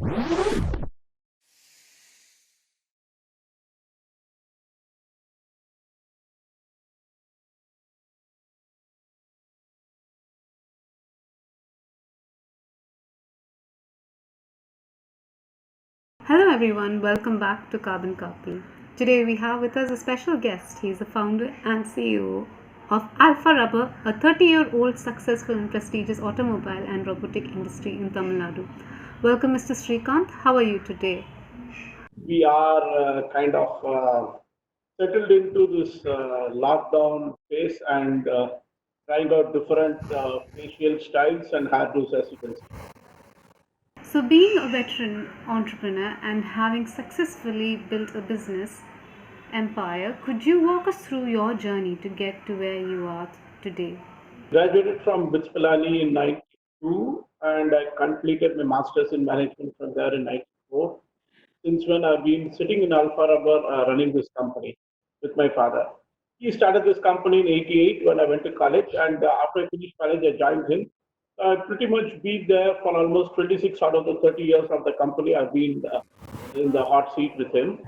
Hello everyone, welcome back to Carbon Copy. Today we have with us a special guest. He is the founder and CEO of Alpha Rubber, a 30-year-old successful and prestigious automobile and robotic industry in Tamil Nadu. Welcome Mr. Srikanth. How are you today? We are kind of settled into this lockdown phase and trying out different facial styles and hairdos, as you can see. So being a veteran entrepreneur and having successfully built a business empire, could you walk us through your journey to get to where you are today? Graduated from BITS Pilani in 92 and I completed my master's in management from there in 94. Since when I've been sitting in Alpha Rubber running this company with my father. He started this company in 88 when I went to college, and after I finished college, I joined him. I pretty much been there for almost 26 out of the 30 years of the company. I've been in the hot seat with him.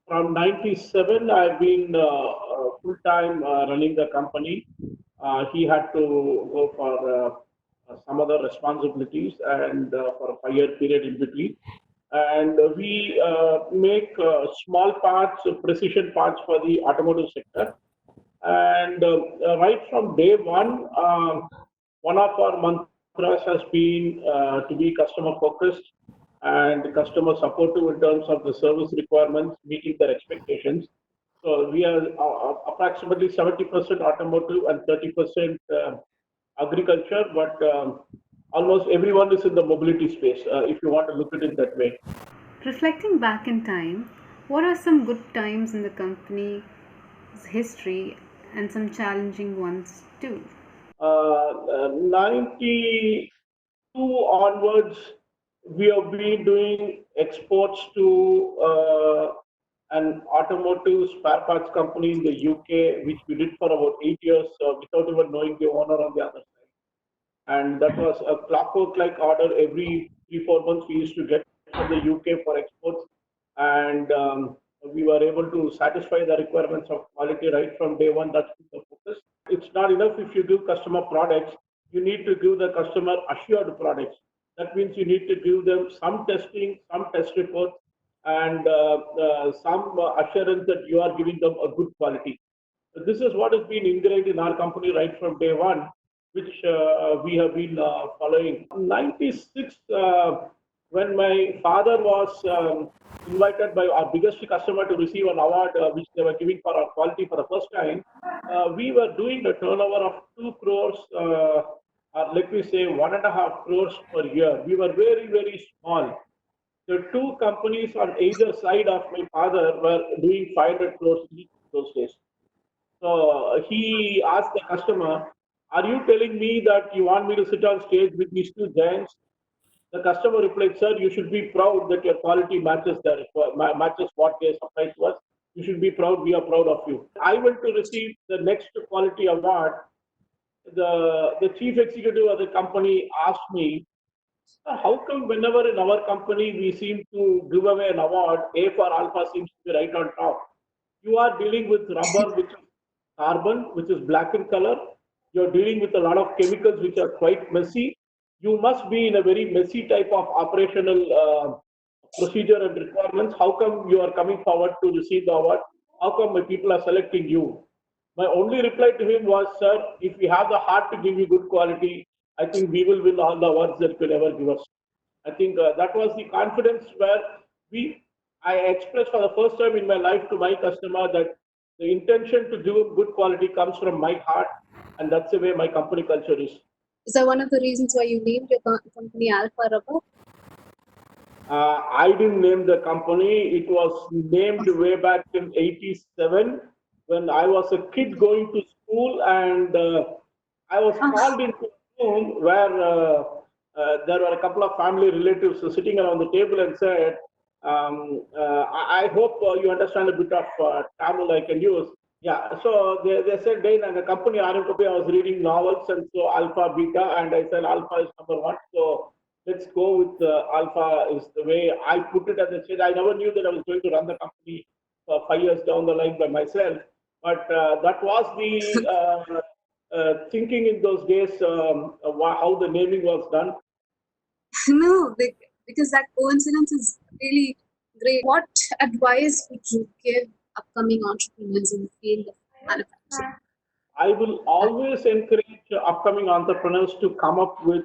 From 97, I've been full time running the company. He had to go for some other responsibilities and for a 5 year period in between. And we make small parts, precision parts for the automotive sector. And right from day one of our mantras has been to be customer focused and customer supportive in terms of the service requirements, meeting their expectations. So we are approximately 70% automotive and 30% agriculture, but almost everyone is in the mobility space, if you want to look at it that way. Reflecting back in time, what are some good times in the company's history and some challenging ones too? 92 onwards, we have been doing exports to an automotive spare parts company in the UK, which we did for about 8 years without even knowing the owner on the other side. And that was a clockwork like order every 3 4 months we used to get from the UK for exports, and we were able to satisfy the requirements of quality right from day one. That's the focus. It's not enough if you give customer products, you need to give the customer assured products. That means you need to give them some testing, some test reports, and some assurance that you are giving them a good quality. So this is what has been ingrained in our company right from day one, which we have been following. 96, when my father was invited by our biggest customer to receive an award, which they were giving for our quality for the first time, we were doing a turnover of 2 crores, or let me say 1.5 crores per year. We were very, very small. The two companies on either side of my father were doing 500 crores each those days. So he asked the customer, "Are you telling me that you want me to sit on stage with these two giants?" The customer replied, "Sir, you should be proud that your quality matches matches what they supply to us. You should be proud. We are proud of you." I went to receive the next quality award. The chief executive of the company asked me, "How come whenever in our company we seem to give away an award, A for Alpha seems to be right on top? You are dealing with rubber, which is carbon, which is black in color. You're dealing with a lot of chemicals which are quite messy. You must be in a very messy type of operational procedure and requirements. How come you are coming forward to receive the award? How come my people are selecting you?" My only reply to him was, "Sir, if we have the heart to give you good quality, I think we will win all the awards that could ever give us." I think that was the confidence where I expressed for the first time in my life to my customer that the intention to give good quality comes from my heart, and that's the way my company culture is. Is that one of the reasons why you named your company Alpha Rubber? I didn't name the company. It was named way back in '87 when I was a kid going to school, and I was called into a room where there were a couple of family relatives sitting around the table and said, I hope you understand a bit of Tamil I can use. Yeah, so they said, "Then and the company RM Copy, I was reading novels, and so Alpha, Beta," and I said Alpha is number one. So let's go with Alpha is the way I put it at the stage. I never knew that I was going to run the company for 5 years down the line by myself, but that was the thinking in those days, how the naming was done. No, because that coincidence is really great. What advice would you give upcoming entrepreneurs in the field of manufacturing? I will always encourage upcoming entrepreneurs to come up with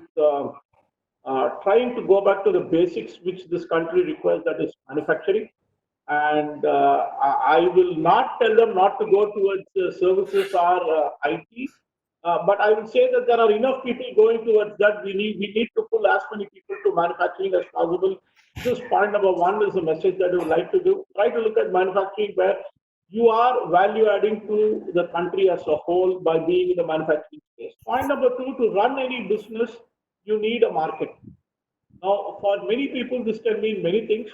trying to go back to the basics which this country requires, that is manufacturing. And I will not tell them not to go towards services or IT, but I will say that there are enough people going towards that. We need to pull as many people to manufacturing as possible. This is point number one, is a message that I would like to do. Try to look at manufacturing where you are value adding to the country as a whole by being in the manufacturing space. Point number two, to run any business, you need a market. Now, for many people, this can mean many things.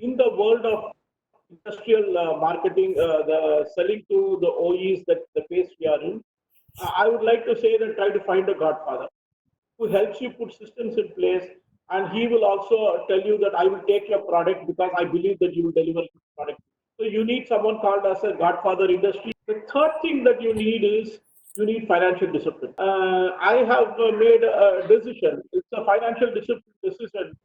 In the world of industrial marketing, the selling to the OEs, that the phase we are in, I would like to say that try to find a godfather who helps you put systems in place, and he will also tell you that I will take your product because I believe that you will deliver a good product. So you need someone called as a godfather industry. The third thing that you need is you need financial discipline. I have made a decision. It's a financial discipline decision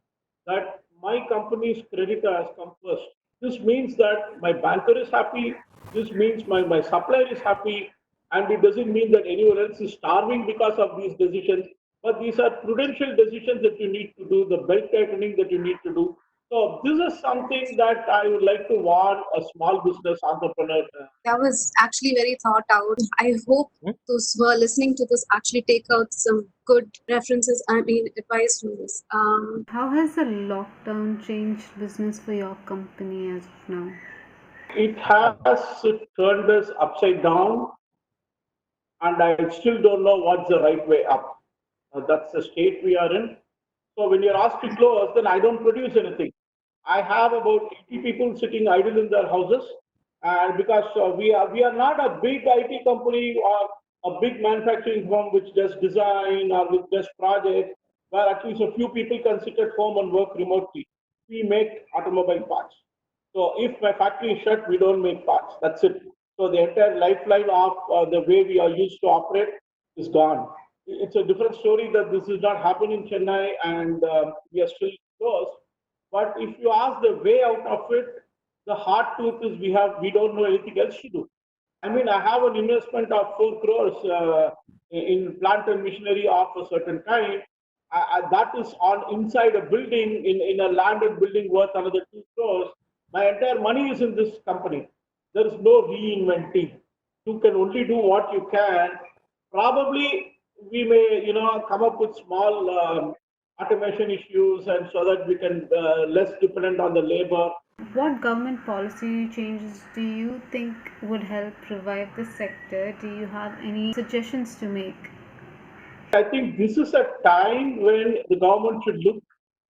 that my company's creditor has come first. This means that my banker is happy. This means my supplier is happy. And it doesn't mean that anyone else is starving because of these decisions. But these are prudential decisions that you need to do, the belt tightening that you need to do. So this is something that I would like to warn a small business entrepreneur. That was actually very thought out. I hope those who are listening to this actually take out some good references, advice from this. How has the lockdown changed business for your company as of now? It has turned us upside down, and I still don't know what's the right way up. That's the state we are in. So when you're asked to close, then I don't produce anything. I have about 80 people sitting idle in their houses, and because we are not a big IT company or a big manufacturing firm which does design or which does projects, where at least a few people can sit at home and work remotely. We make automobile parts. So if my factory is shut, we don't make parts. That's it. So the entire lifeline of the way we are used to operate is gone. It's a different story that this is not happening in Chennai, and we are still closed. But if you ask the way out of it, the hard truth is we don't know anything else to do. I mean, I have an investment of 4 crores in plant and machinery of a certain kind. That is on inside a building in a landed building worth another 2 crores. My entire money is in this company. There is no reinventing. You can only do what you can. Probably we may, come up with small automation issues, and so that we can less dependent on the labor. What government policy changes do you think would help revive the sector? Do you have any suggestions to make? I think this is a time when the government should look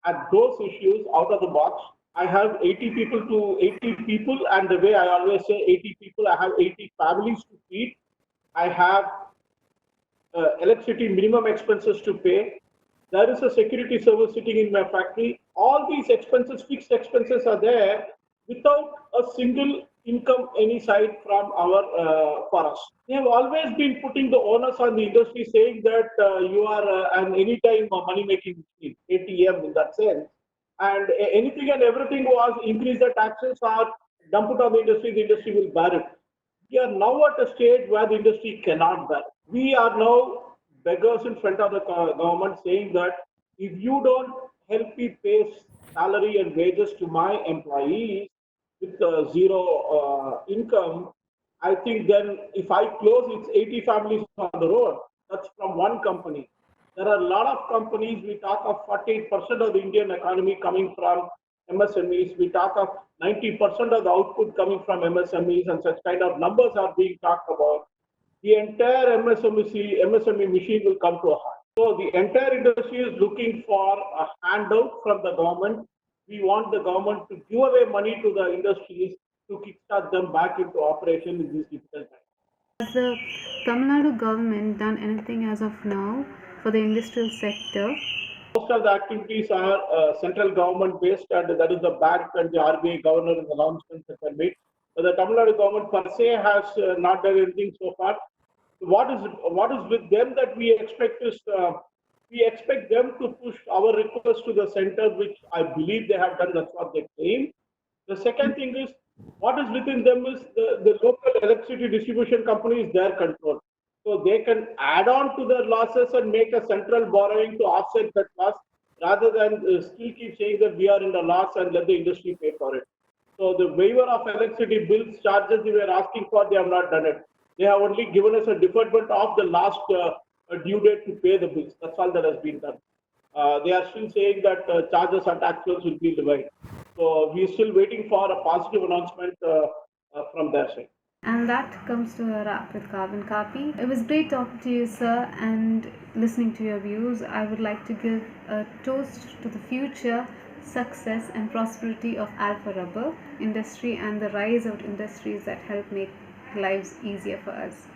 at those issues out of the box. I have 80 people to 80 people, and the way I always say 80 people, I have 80 families to feed. I have electricity minimum expenses to pay. There is a security service sitting in my factory. All these expenses, fixed expenses, are there without a single income any side from our for us. They have always been putting the onus on the industry, saying that you are an anytime money making machine, ATM in that sense, and anything and everything was increase the taxes or dump it on the industry will bear it. We are now at a stage where the industry cannot bear. We are now beggars in front of the government, saying that if you don't help me pay salary and wages to my employees with zero income, I think then if I close, it's 80 families on the road. That's from one company. There are a lot of companies. We talk of 48% of the Indian economy coming from MSMEs. We talk of 90% of the output coming from MSMEs, and such kind of numbers are being talked about. The entire MSME machine will come to a halt. So the entire industry is looking for a handout from the government. We want the government to give away money to the industries to kickstart them back into operation in these difficult times. Has the Tamil Nadu government done anything as of now for the industrial sector? Most of the activities are central government based, and that is the bank and the RBI governor's announcements that are made. But the Tamil Nadu government per se has not done anything so far. What is with them that we expect is we expect them to push our request to the center, which I believe they have done. That's what they claim. The second thing is what is within them is the local electricity distribution company is their control. So they can add on to their losses and make a central borrowing to offset that loss rather than still keep saying that we are in the loss and let the industry pay for it. So the waiver of electricity bills charges we were asking for, they have not done it. They have only given us a deferment of the last due date to pay the bills. That's all that has been done. They are still saying that charges and actuals will be levied. So we are still waiting for a positive announcement from their side. And that comes to a wrap with Carbon Copy. It was great talking to you, sir, and listening to your views. I would like to give a toast to the future success and prosperity of Alpha Rubber industry and the rise of industries that help make lives easier for us.